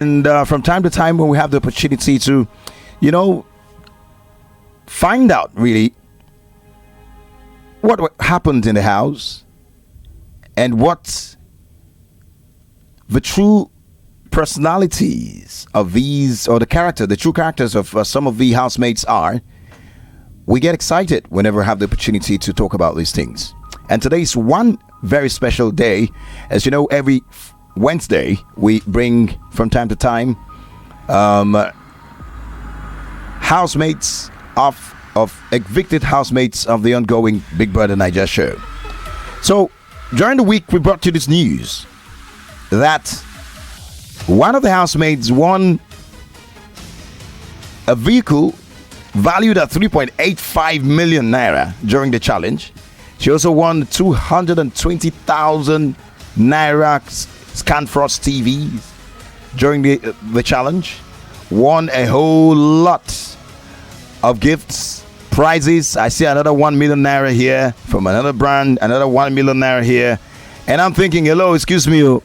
And from time to time, when we have the opportunity to, you know, find out really what happened in the house and what the true personalities of these, or the true characters of some of the housemates are, we get excited whenever we have the opportunity to talk about these things. And today is one very special day. As you know, every Wednesday we bring from time to time housemates of evicted housemates of the ongoing Big Brother Niger show. So during the week we brought you this news that one of the housemates won a vehicle valued at 3.85 million naira during the challenge. She also won 220,000 naira Scanfrost TVs during the challenge. Won a whole lot of gifts, prizes. I see another 1 million naira here from another brand, another 1 million naira here. And I'm thinking, hello, excuse me.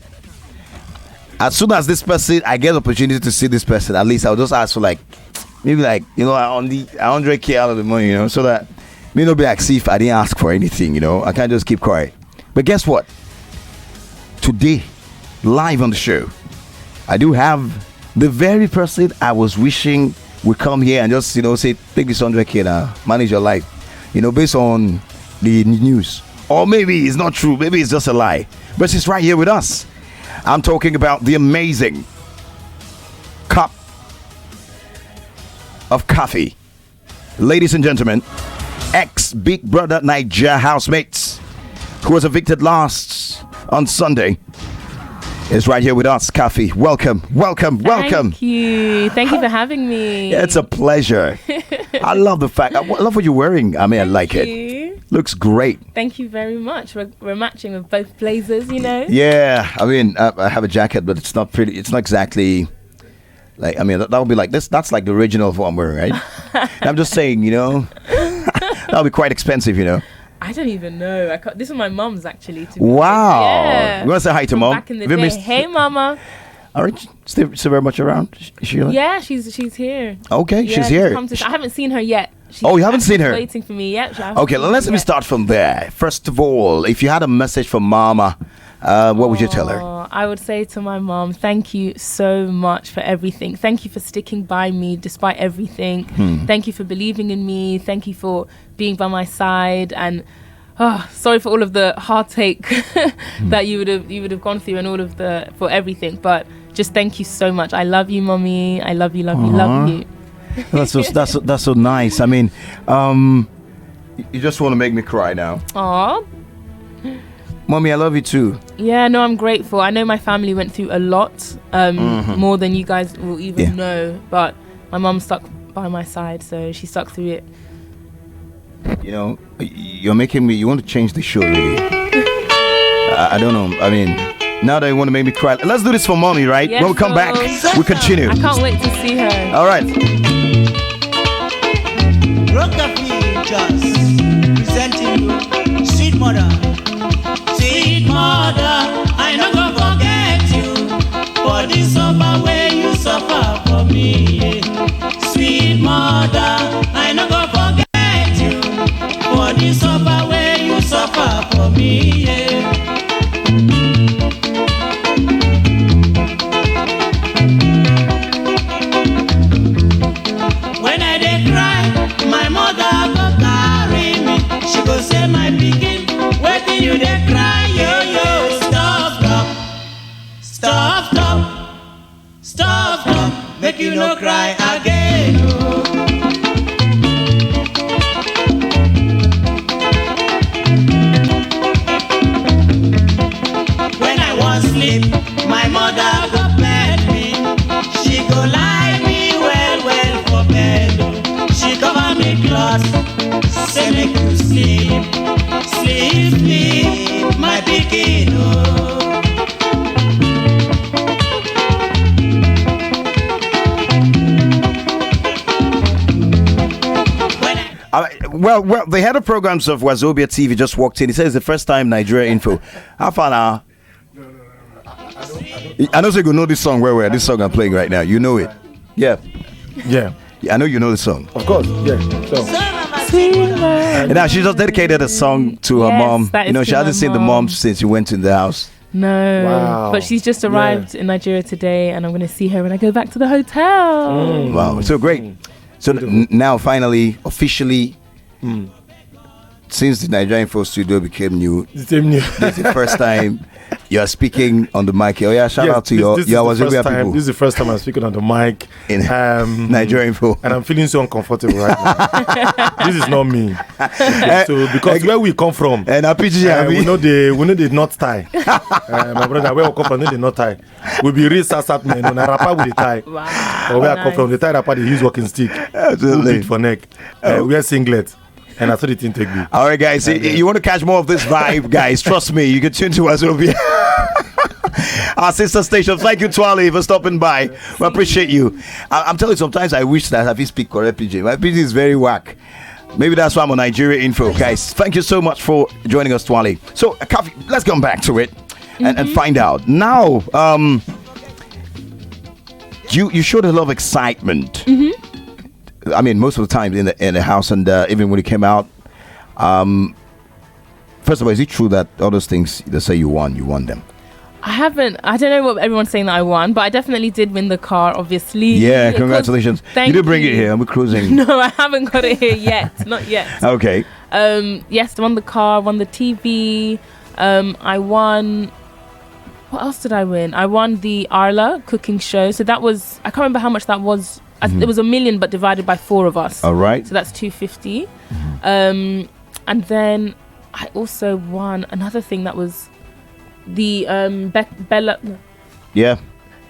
As soon as this person, I get the opportunity to see this person, at least I'll just ask for maybe on the 100k out of the money, so that me not be like, see if I didn't ask for anything, I can't just keep quiet. But guess what? Today, live on the show, I do have the very person I was wishing would come here and just, say, take this 100k now, manage your life, based on the news. Or maybe it's not true, maybe it's just a lie. But she's right here with us. I'm talking about the amazing cup of Khafi. Ladies and gentlemen, ex-Big Brother Niger housemates who was evicted last on Sunday is right here with us. Khafi, welcome. Thank you for having me. Yeah, it's a pleasure. I love the fact, I love what you're wearing. I mean, I like it. Looks great. Thank you very much. We're matching with both blazers, Yeah, I mean, I have a jacket, but it's not pretty. It's not exactly like, I mean, that would be like this. That's like the original of what I'm wearing, right? I'm just saying, that would be quite expensive, I don't even know. This is my mum's actually. Wow. Yeah. You want to say hi to mom? Back in the day. Hey, mama. Aren't you still very much around, Sheila? Yeah, she's here. Okay, yeah, she's here. I haven't seen her yet. You haven't seen her? Waiting for me yet. Okay, let me start from there. First of all, if you had a message for Mama, what would you tell her? I would say to my mom, thank you so much for everything. Thank you for sticking by me despite everything. Thank you for believing in me. Thank you for being by my side. And sorry for all of the heartache that you would have gone through and all of for everything. But just thank you so much. I love you, mommy. I love you, love you, love you. That's so nice. I mean, you just want to make me cry now. Aww. Mommy, I love you too. Yeah, no, I'm grateful. I know my family went through a lot, more than you guys will even know. But my mom stuck by my side, so she stuck through it. You're making me. You want to change the show, really? I don't know. I mean, now that you want to make me cry, let's do this for mommy, right? Yes, when we come back, we continue. I can't wait to see her. All right. Just presenting you, sweet mother. Sweet mother, I no go forget you for the suffer way you suffer for me. Sweet mother, I no go forget you for the suffer way you suffer for me. When I dey cry, my mother go carry me. She go say, my pikin, wetin you dey cry, yo. Stop, make you no cry again, oh. When I want sleep, my mother go bed me. She go lie me well for bed. She cover me cloth, say make you sleep, my pikin, oh. Well, the head of programs of Wazobia TV just walked in. He says it's the first time Nigeria Info. How far now? No. I I know you know this song where this song I'm playing right now. You know it. Yeah. Yeah. I know you know the song. Of course. Yeah. So. And now she just dedicated a song to her mom. that You know, is she to hasn't my seen the mom. mom since she went in the house. No, Wow. but she's just arrived in Nigeria today, and I'm going to see her when I go back to the hotel. Wow, so great. So now, finally, officially, since the Nigerian Info Studio became new, The same new. this is the first time you're speaking on the mic. Oh yeah, shout Yes, out to this is your the first time. people This is the first time I'm speaking on the mic. in Nigerian Info. And I'm feeling so uncomfortable right now. This is not me. So because where we come from, And we know the knot tie. My brother, where we come from, know the knot tie. We be real sasat men on a rapper with the tie. Wow. Or where I come from, the tie rapper they use walking stick. Absolutely. Beat for neck. We wear singlet. And I thought it didn't take me. All right, guys. You want to catch more of this vibe, guys? Trust me, you can tune to us over here. Our sister station. Thank you, Twali, for stopping by. We appreciate you. I'm telling you, sometimes I wish that I speak correct PJ. My PJ is very whack. Maybe that's why I'm on Nigeria Info, guys. Thank you so much for joining us, Twali. So, Khafi, let's come back to it and find out. Now, you showed a lot of excitement. I mean, most of the time in the house, and even when it came out. First of all, is it true that all those things they say you won them? I don't know what everyone's saying that I won, but I definitely did win the car, obviously. Yeah, congratulations. Thank you did bring it here. We're cruising. No, I haven't got it here yet. Not yet. Okay. Yes, I won the car, won the TV. I won... What else did I win? I won the Arla cooking show. So that was... I can't remember how much that was. It was $1 million, but divided by 4 of us. All right. So that's 250. And then I also won another thing that was the Bella... Yeah.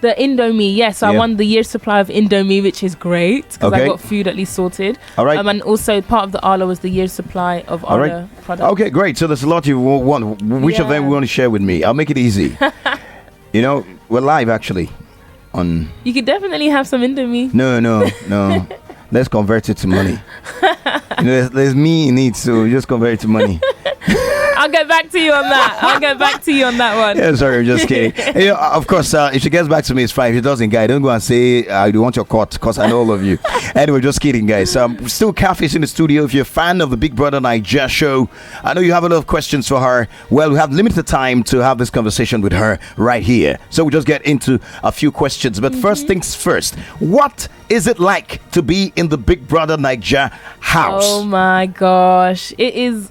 The Indomie, yes. So I Yeah. won the year's supply of Indomie, which is great because Okay. I got food at least sorted. All right. And also part of the Arla was the year's supply of All Arla right. products. Okay, great. So there's a lot you want. Which of them Yeah. we want to share with me? I'll make it easy. You know, we're live actually. On You could definitely have some Indomie. no. Let's convert it to money. You know, there's me in it, so just convert it to money. I'll get back to you on that one. Yeah, sorry, I'm just kidding. You know, of course, if she gets back to me, it's fine. If she doesn't, guy, don't go and say I do want your court, because I know all of you. Anyway, just kidding, guys. Still Khafi's in the studio. If you're a fan of the Big Brother Nigeria show, I know you have a lot of questions for her. Well, we have limited time to have this conversation with her right here. So we'll just get into a few questions. But first things first, what is it like to be in the Big Brother Nigeria house? Oh my gosh. It is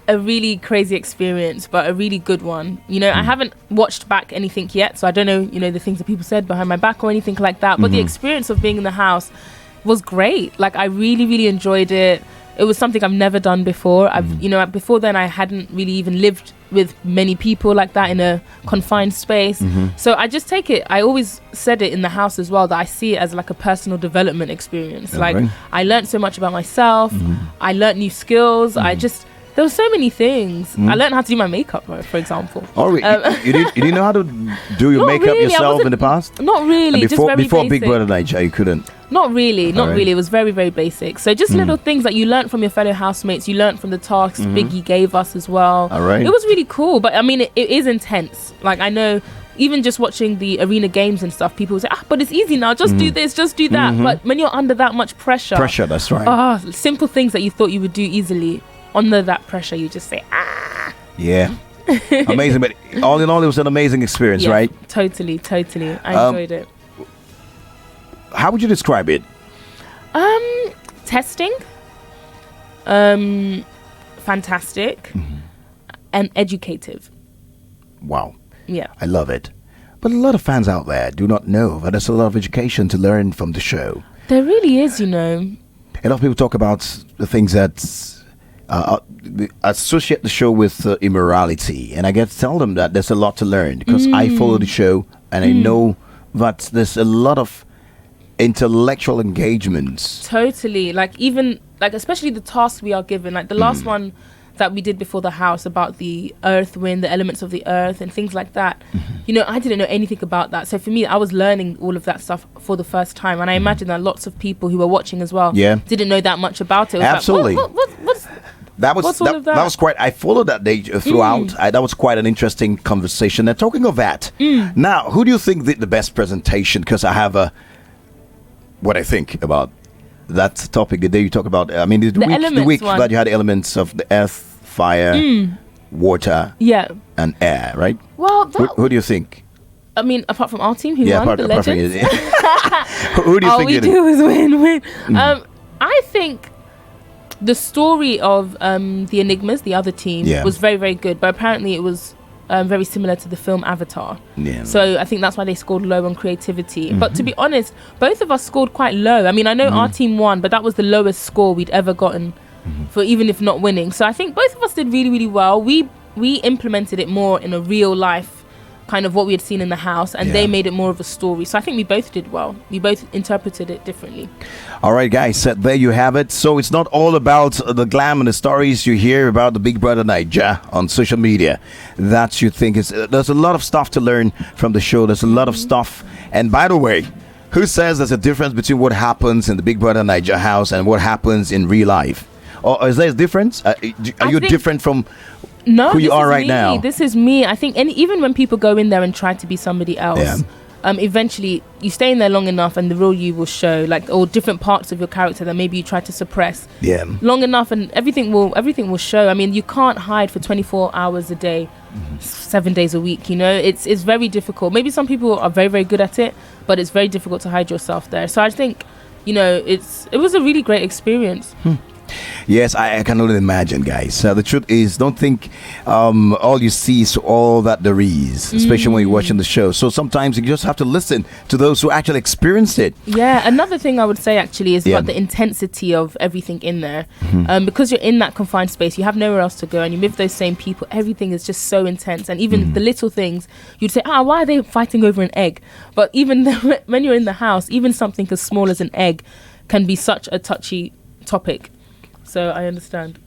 a really crazy experience, but a really good one. You know, I haven't watched back anything yet, so I don't know, the things that people said behind my back or anything like that. But the experience of being in the house was great. Like, I really, really enjoyed it. It was something I've never done before. Before then I hadn't really even lived with many people like that in a confined space. So I just take it, I always said it in the house as well, that I see it as like a personal development experience. Yeah, like, right. I learned so much about myself. I learned new skills. There were so many things. I learned how to do my makeup, for example. Oh, you didn't know how to do your Not makeup really, I yourself in wasn't- the past? Not really, just very Before basic. Big Brother Nigeria, you couldn't. Not really. Alright. It was very, very basic. So just little things that you learnt from your fellow housemates, you learnt from the tasks Biggie gave us as well. Alright. It was really cool, but I mean, it is intense. Like, I know, even just watching the arena games and stuff, people say, but it's easy now, just do this, just do that. But when you're under that much pressure, That's right. simple things that you thought you would do easily, under that pressure, you just say, Yeah. Amazing. But all in all, it was an amazing experience, yeah, right? Totally. I enjoyed it. How would you describe it? Testing, fantastic, and educative. Wow. Yeah. I love it. But a lot of fans out there do not know that there's a lot of education to learn from the show. There really is, A lot of people talk about the things that associate the show with immorality. And I get to tell them that there's a lot to learn because I follow the show and I know that there's a lot of intellectual engagements. Totally. Especially the tasks we are given. Like the last one that we did before the house about the earth, wind, the elements of the earth and things like that. I didn't know anything about that. So for me, I was learning all of that stuff for the first time. And I imagine that lots of people who were watching as well didn't know that much about it. It was Absolutely. Like, That was What's all of that? that was quite. I followed that day throughout. That was quite an interesting conversation. And talking of that, now who do you think did the best presentation? Because I have what I think about that topic. The day you talk about, I mean, the week one. that you had elements of the earth, fire, water, Yeah. and air, right? Well, Who do you think? I mean, apart from our team, who won the apart from Legends, you. Who do you all think we did it? do is win. I think the story of the Enigmas, the other team, Yeah. was very, very good. But apparently, it was very similar to the film Avatar. Yeah. So I think that's why they scored low on creativity. But to be honest, both of us scored quite low. I mean, I know our team won, but that was the lowest score we'd ever gotten for even if not winning. So I think both of us did really, really well. We implemented it more in a real life kind of what we had seen in the house, and they made it more of a story. So I think we both did well. We both interpreted it differently. All right, guys, there you have it. So it's not all about the glam and the stories you hear about the Big Brother Niger on social media. That you think is there's a lot of stuff to learn from the show. There's a lot of stuff. And by the way, who says there's a difference between what happens in the Big Brother Niger house and what happens in real life? Or is there a difference? Are you different from who you are right now? This is me. I think even when people go in there and try to be somebody else, eventually you stay in there long enough and the real you will show, like, or different parts of your character that maybe you try to suppress long enough, and everything will show. I mean, you can't hide for 24 hours a day, 7 days a week. You know, it's very difficult. Maybe some people are very, very good at it, but it's very difficult to hide yourself there. So I think, you know, it was a really great experience. Yes, I can only imagine, guys. The truth is, don't think all you see is all that there is, especially when you're watching the show. So sometimes you just have to listen to those who actually experienced it. Yeah, another thing I would say actually is about the intensity of everything in there. Because you're in that confined space, you have nowhere else to go, and you live with those same people. Everything is just so intense, and even the little things, you'd say, why are they fighting over an egg? But even when you're in the house, even something as small as an egg can be such a touchy topic. So I understand.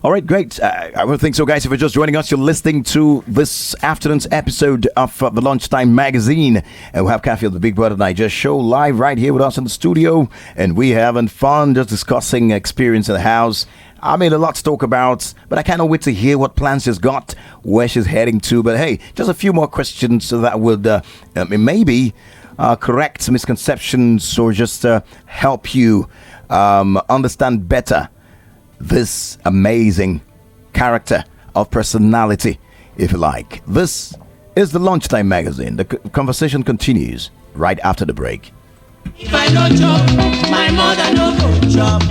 All right, great. I would think so, guys. If you're just joining us, you're listening to this afternoon's episode of the Lunchtime Magazine. And we have Khafi of the Big Brother Niger show live right here with us in the studio. And we having fun just discussing experience in the house. I mean, a lot to talk about, but I cannot wait to hear what plans she's got, where she's heading to. But hey, just a few more questions so that would maybe correct misconceptions or just help you understand better this amazing character of personality, if you like. This is the Lunchtime Magazine. The conversation continues right after the break. If I no chop, my mother no go chop.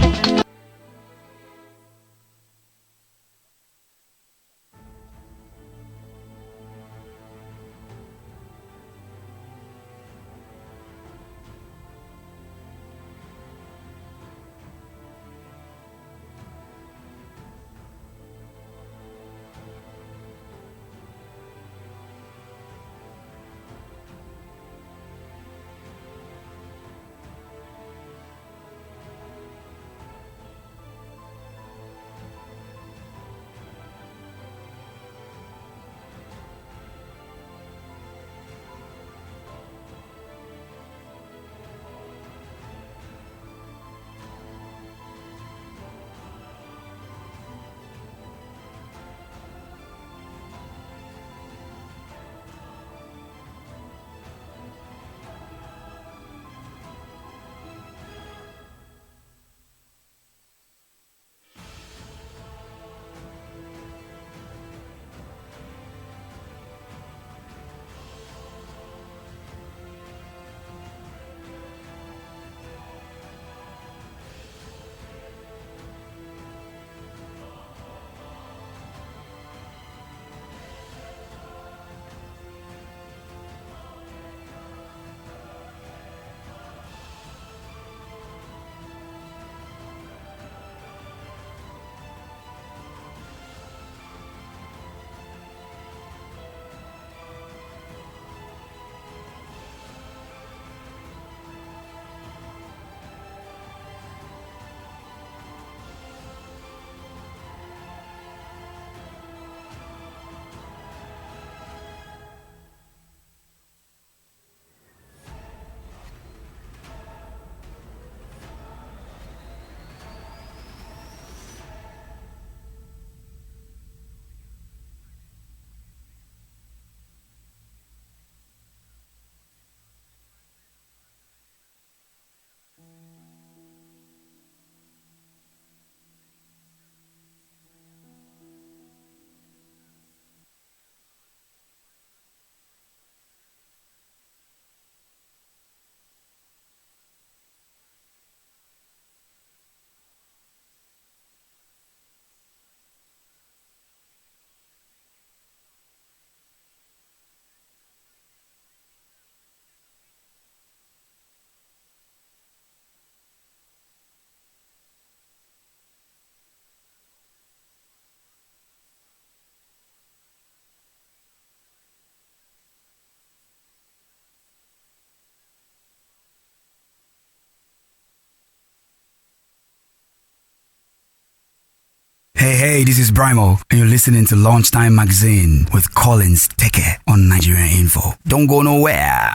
Hey, this is Brimo, and you're listening to Lunchtime Magazine with Collins Teke on Nigerian Info. Don't go nowhere.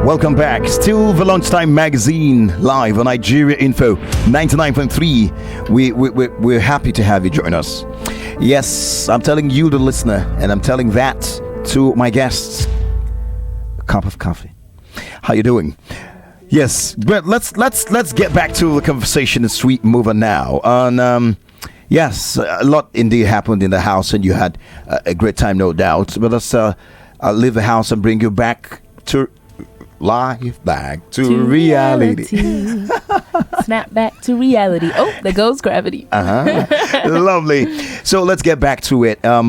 Welcome back. Still the Lunchtime Magazine live on Nigeria Info 99.3. We're happy to have you join us. Yes, I'm telling you, the listener, and I'm telling that to my guests. A cup of coffee. How you doing? Yes, but let's get back to the conversation. And sweet mover now. And yes, a lot indeed happened in the house, and you had a great time, no doubt. But let's leave the house and bring you back to life, back to reality. Snap back to reality. Oh, there goes gravity. Lovely. So let's get back to it. There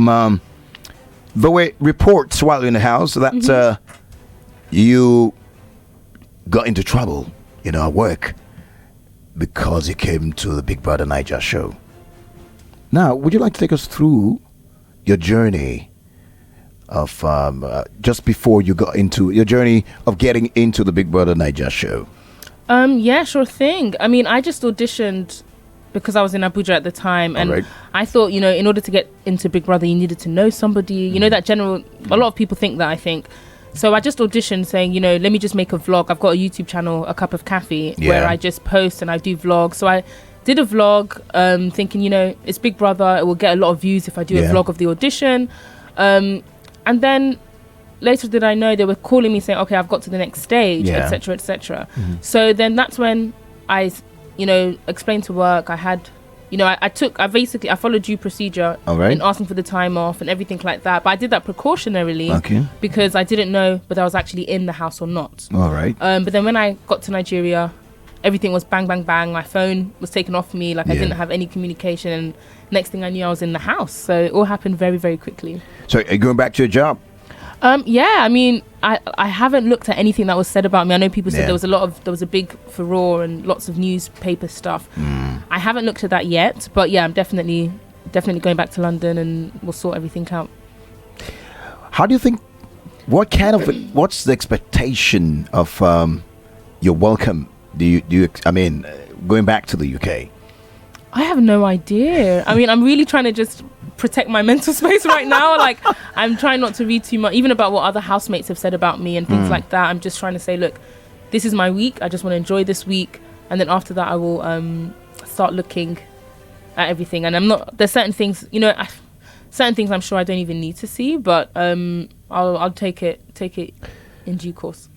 were reports while in the house that you got into trouble, at work because you came to the Big Brother Niger show. Now, would you like to take us through your journey of just before you got into your journey of getting into the Big Brother Niger show? Yeah, sure thing. I mean, I just auditioned because I was in Abuja at the time, and I thought, in order to get into Big Brother, you needed to know somebody. That general. A lot of people think that, I think. So I just auditioned saying, let me just make a vlog. I've got a YouTube channel, A Cup of Khafi, where I just post and I do vlogs. So I did a vlog, thinking, it's Big Brother. It will get a lot of views if I do a vlog of the audition. And then later did I know they were calling me saying, okay, I've got to the next stage, etc., etc. So then that's when I, explained to work. I had, I followed due procedure in asking for the time off and everything like that. But I did that precautionarily because I didn't know whether I was actually in the house or not. All right. But then when I got to Nigeria, everything was bang, bang, bang. My phone was taken off me. I didn't have any communication. And next thing I knew, I was in the house. So it all happened very, very quickly. So are you going back to your job? Yeah, I mean, I haven't looked at anything that was said about me. I know people said there was a big furore and lots of newspaper stuff. I haven't looked at that yet, but yeah, I'm definitely going back to London and we'll sort everything out. How do you think? What's the expectation of your welcome? Going back to the UK? I have no idea. I mean, I'm really trying to just protect my mental space right now. I'm trying not to read too much, even about what other housemates have said about me and things like that. I'm just trying to say, look, this is my week. I just want to enjoy this week. And then after that, I will start looking at everything. And there's certain things, certain things I'm sure I don't even need to see, but I'll take it in due course.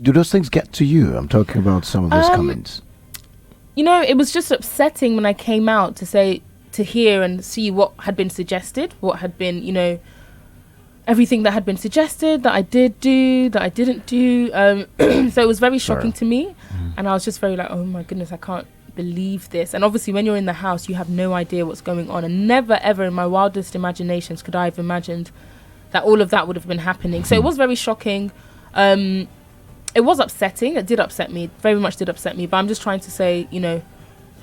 Do those things get to you? I'm talking about some of those comments. It was just upsetting when I came out to hear and see what had been suggested, what had been, everything that had been suggested that I did do, that I didn't do. So it was very shocking to me. And I was just very oh my goodness, I can't believe this. And obviously when you're in the house, you have no idea what's going on. And never, ever in my wildest imaginations could I have imagined that all of that would have been happening. So it was very shocking. It was upsetting. It did upset me. Very much did upset me. But I'm just trying to say,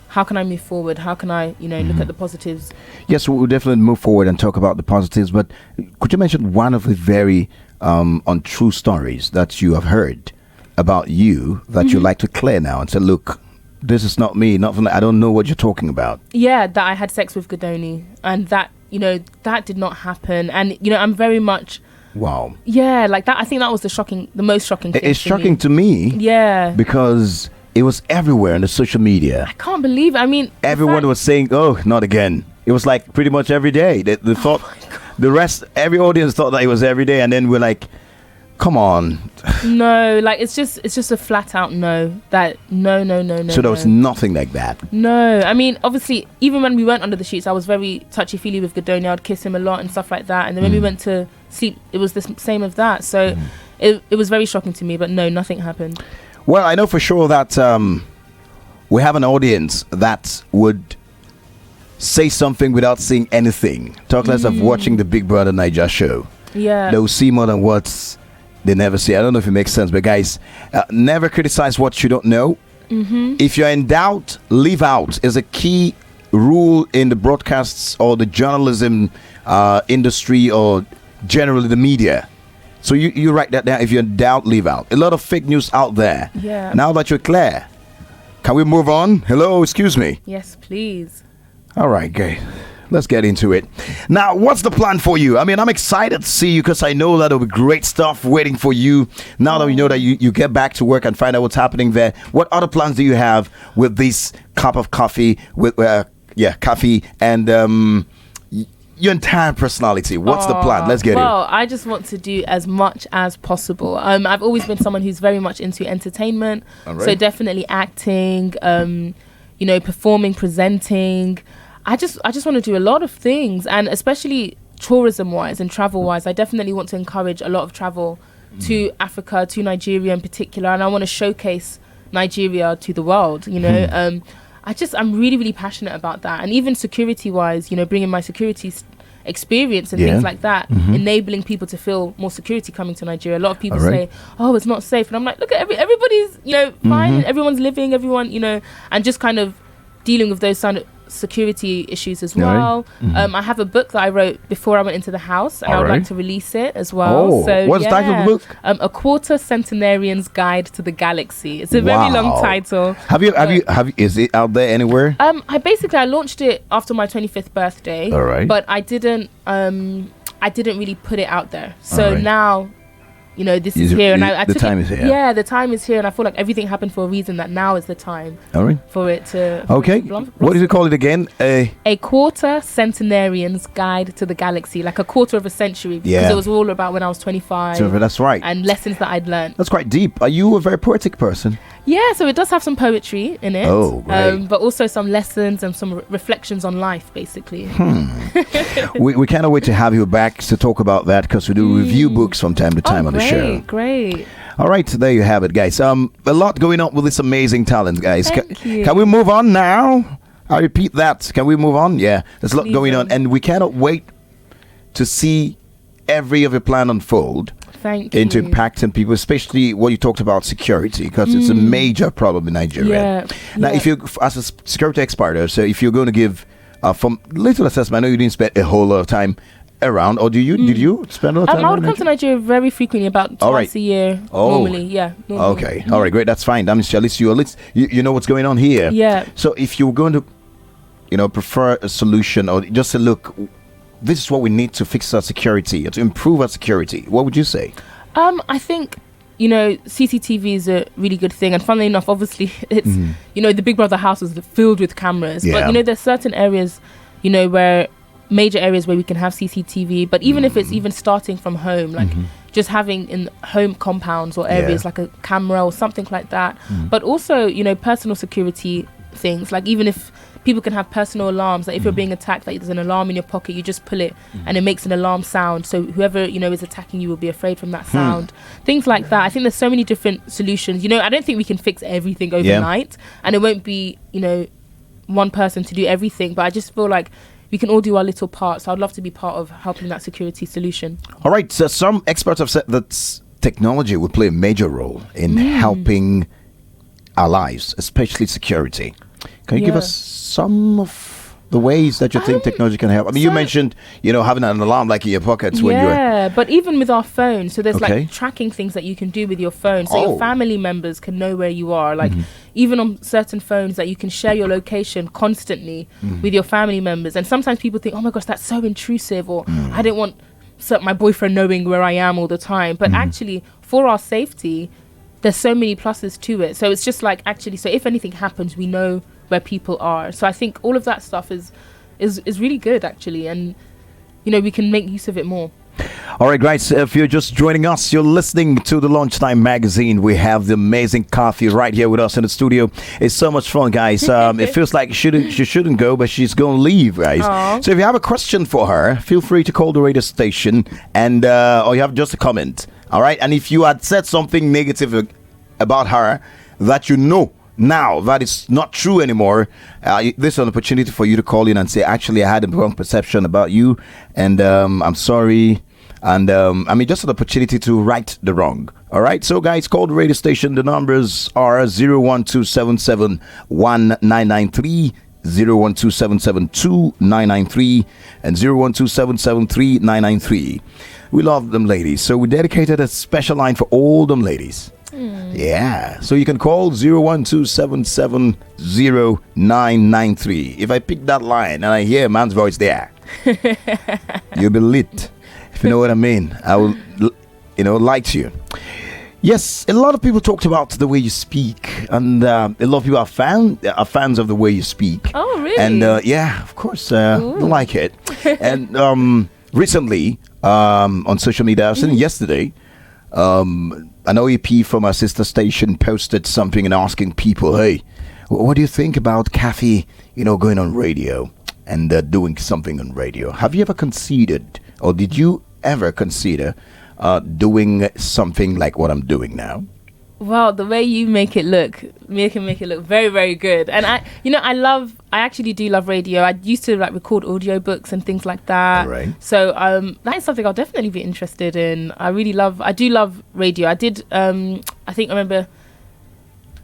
how can I move forward? How can I, look at the positives? Yes, we'll definitely move forward and talk about the positives. But could you mention one of the very untrue stories that you have heard about you that you like to clear now and say, look, this is not me. I don't know what you're talking about. Yeah, that I had sex with Godoni. And that, that did not happen. And, I'm very much... Wow. Yeah, that. I think that was the most shocking thing. It's shocking to me. Yeah. Because it was everywhere on the social media. I can't believe it. I mean, everyone was saying, "Oh, not again." It was pretty much every day. They thought the rest, every audience thought that it was every day, and then we're like, "Come on." No, it's just a flat out no. That no. So there was nothing like that. No, I mean, obviously, even when we weren't under the sheets, I was very touchy feely with Godoni. I'd kiss him a lot and stuff like that. And then when we went to sleep, it was the same of that. So it was very shocking to me. But no, nothing happened. Well, I know for sure that we have an audience that would say something without saying anything. Talk less of watching the Big Brother Niger show. Yeah. They will see more than what they never see. I don't know if it makes sense, but guys, never criticize what you don't know. If you're in doubt, leave out is a key rule in the broadcasts or the journalism industry or generally the media. So you write that down. If you're in doubt, leave out. A lot of fake news out there. Yeah. Now that you're clear, can we move on? Hello, excuse me. Yes, please. All right, great. Let's get into it. Now, what's the plan for you? I mean, I'm excited to see you because I know that there'll be great stuff waiting for you. Now that we know that you get back to work and find out what's happening there, what other plans do you have with this cup of coffee, with coffee and your entire personality? What's the plan? Let's get it. Well, I just want to do as much as possible. I've always been someone who's very much into entertainment. All right. So definitely acting, performing, presenting. I just want to do a lot of things, and especially tourism-wise and travel-wise. I definitely want to encourage a lot of travel to Africa, to Nigeria in particular, and I want to showcase Nigeria to the world. I'm really, really passionate about that, and even security-wise, bringing my security experience and things like that, enabling people to feel more security coming to Nigeria. A lot of people say, "Oh, it's not safe," and I'm like, "Look at everybody's, fine. Everyone's living, everyone, and just kind of dealing with those kind of security issues as well. I have a book that I wrote before I went into the house, and I would like to release it as well. So what's the title of the book? A Quarter Centenarian's Guide to the Galaxy. It's a very long title. Have you is it out there anywhere? I launched it after my 25th birthday. All right. But I didn't really put it out there. So now this is here, and I the took time it, is here. Yeah, the time is here, and I feel like everything happened for a reason. That now is the time. All right. For it to. Okay. What did you call it again? A Quarter Centenarian's Guide to the Galaxy, like a quarter of a century. Because it was all about when I was 25. So that's right. And lessons that I'd learned. That's quite deep. Are you a very poetic person? Yeah, so it does have some poetry in it. Oh, great. But also some lessons and some reflections on life, basically. We cannot wait to have you back to talk about that, because we do review books from time to time on the show. Great. All right, there you have it, guys. A lot going on with this amazing talent, guys. Thank you. Can we move on now? I repeat that. Can we move on? Yeah, there's a lot going on, and we cannot wait to see every of your plan unfold. Thank you. Into impacting people, especially what you talked about security, because it's a major problem in Nigeria. Now, if you, as a security expert, so if you're going to give from little assessment, I know you didn't spend a whole lot of time around, or did you spend a lot of time? I would come to Nigeria very frequently, about twice a year. Normally, normally. Okay, all right, great, that's fine. That means at least you know what's going on here. Yeah. So if you're going to, prefer a solution, or just say, look, this is what we need to fix our security, to improve our security, what would you say? I think, CCTV is a really good thing. And funnily enough, obviously, it's, the Big Brother house was filled with cameras. Yeah. But, there's certain areas, where major areas where we can have CCTV. But even if it's even starting from home, like just having in home compounds or areas like a camera or something like that. But also, personal security things, like even if people can have personal alarms, like if you're being attacked, like there's an alarm in your pocket, you just pull it and it makes an alarm sound, so whoever is attacking you will be afraid from that sound. Things like that. I think there's so many different solutions. I don't think we can fix everything overnight, and it won't be one person to do everything, but I just feel like we can all do our little part. So I'd love to be part of helping that security solution. All right, so some experts have said that technology would play a major role in helping our lives, especially security. Can you give us some of the ways that you think technology can help? I mean, you mentioned, having an alarm like in your pockets when you're... Yeah, but even with our phones, so there's like tracking things that you can do with your phone, so your family members can know where you are. Like even on certain phones that you can share your location constantly with your family members. And sometimes people think, oh my gosh, that's so intrusive, or I don't want my boyfriend knowing where I am all the time. But actually, for our safety, there's so many pluses to it. So it's just like, actually, so if anything happens, we know where people are. So I think all of that stuff is really good, actually, and we can make use of it more. All right, guys, if you're just joining us, you're listening to the Lunchtime Magazine. We have the amazing Khafi right here with us in the studio. It's so much fun, guys. It feels like she shouldn't go, but she's going to leave, guys. Aww. So if you have a question for her, feel free to call the radio station, and or you have just a comment. All right, and if you had said something negative about her that now that is not true anymore, this is an opportunity for you to call in and say, actually, I had a wrong perception about you, and I'm sorry. And just an opportunity to right the wrong. All right, so guys, call the radio station. The numbers are 012771993, 012772993, and 012773993. We love them ladies, so we dedicated a special line for all them ladies. Yeah, so you can call 012770993. If I pick that line and I hear a man's voice there, you'll be lit. If you know what I mean, I will, light you. Yes, a lot of people talked about the way you speak, and a lot of people are fans of the way you speak. Oh, really? And yeah, of course, like it. And recently, on social media, I was saying yesterday, an OEP from our sister station posted something and asking people, hey, what do you think about Khafi, going on radio and doing something on radio? Have you ever considered, or did you ever consider doing something like what I'm doing now? Well, the way you make it look very, very good. And I actually do love radio. I used to record audiobooks and things like that. Right. So that is something I'll definitely be interested in. I do love radio. I did, I remember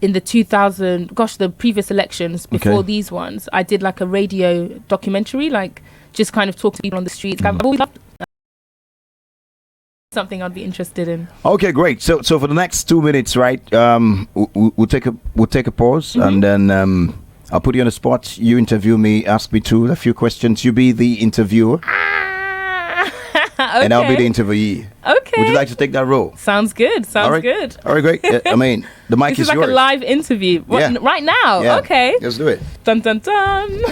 in the the previous elections before these ones, I did a radio documentary, just kind of talk to people on the streets. I've always loved something I'd be interested in. Okay, great. So for the next 2 minutes, right? We'll take a pause, and then I'll put you on the spot. You interview me, ask me a few questions. You be the interviewer, Okay. and I'll be the interviewee. Okay. Would you like to take that role? Sounds good. All right. Good. All right, great. The mic This is yours. a live interview. Yeah. Right now? Yeah. Okay. Let's do it. Dun dun dun.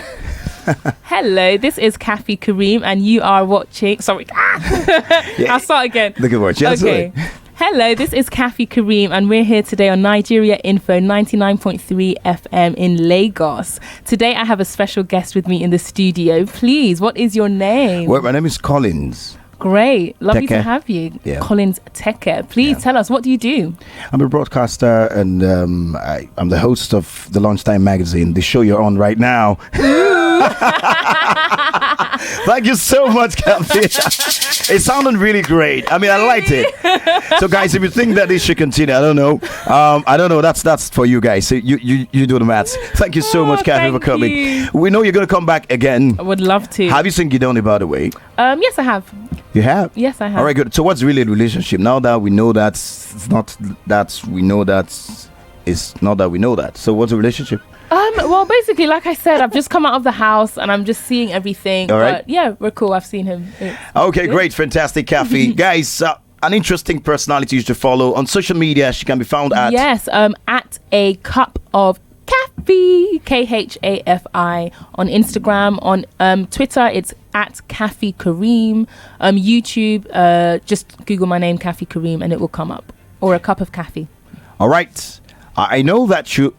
Hello, this is Khafi Kareem, and you are watching. Sorry. I'll start again. Look at what. Yes, Okay. Hello, this is Khafi Kareem, and we're here today on Nigeria Info 99.3 FM in Lagos. Today, I have a special guest with me in the studio. Please, what is your name? Well, my name is Collins. Great. Lovely to Teke. have you. Yeah. Collins Teke. Please tell us, what do you do? I'm a broadcaster, and I'm the host of the Lunchtime Magazine, the show you're on right now. Thank you so much, Khafi. It sounded really great. I liked it. So, guys, if you think that this should continue, I don't know. I don't know. That's for you guys. So you do the maths. Thank you so much, Khafi, for coming. you. We know you're going to come back again. I would love to. Have you seen Gidoni, by the way? Yes, I have. You have? Yes, I have. All right, good. So, what's really the relationship? Now that we know that it's not that we know that it's not that we know that. So, what's the relationship? Well, basically, like I said, I've just come out of the house and I'm just seeing everything. All right. But yeah, we're cool. I've seen him. Okay, good. great. Fantastic, Khafi. Guys, an interesting personality you should follow. On social media, she can be found at... Yes, at a cup of Khafi, Khafi. On Instagram, on Twitter, it's at Khafi Kareem. YouTube, just Google my name, Khafi Kareem, and it will come up. Or a cup of Khafi. All right. I know that you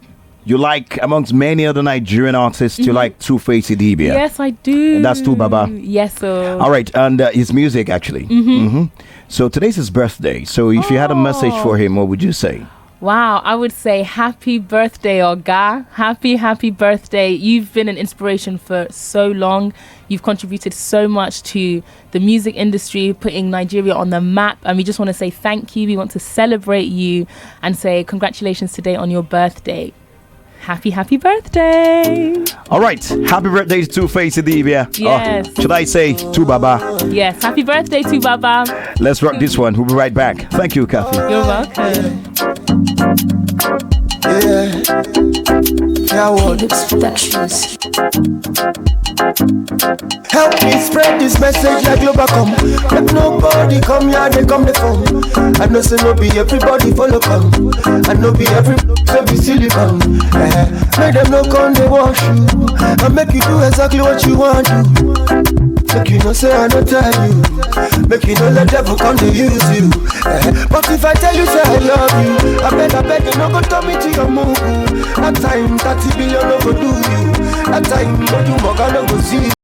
like, amongst many other Nigerian artists, you like Two-Face Idibia. Yes, I do. And that's Tu Baba. Yes, sir. All right, and his music, actually. So today's his birthday. So if you had a message for him, what would you say? Wow, I would say happy birthday, Oga. Happy birthday. You've been an inspiration for so long. You've contributed so much to the music industry, putting Nigeria on the map. And we just want to say thank you. We want to celebrate you and say congratulations today on your birthday. Happy birthday. All right, happy birthday to Two-Face Idibia. Yes. Should I say Tu Baba? Yes, happy birthday to Baba. Let's rock this one. We'll be right back. Thank you, Khafi. You're welcome. Help me spread this message like Globacom. Let nobody come here, they come the phone. I know say no be everybody follow come. I know be everybody so be silicon. Make them no come they wash you. I make you do exactly what you want to. Make you no say I don't tell you. Make you no let devil come to use you. But if I tell you say I love you, I beg you no go turn me to your move. That time 30 billion no go do you. That time no do more, no go see.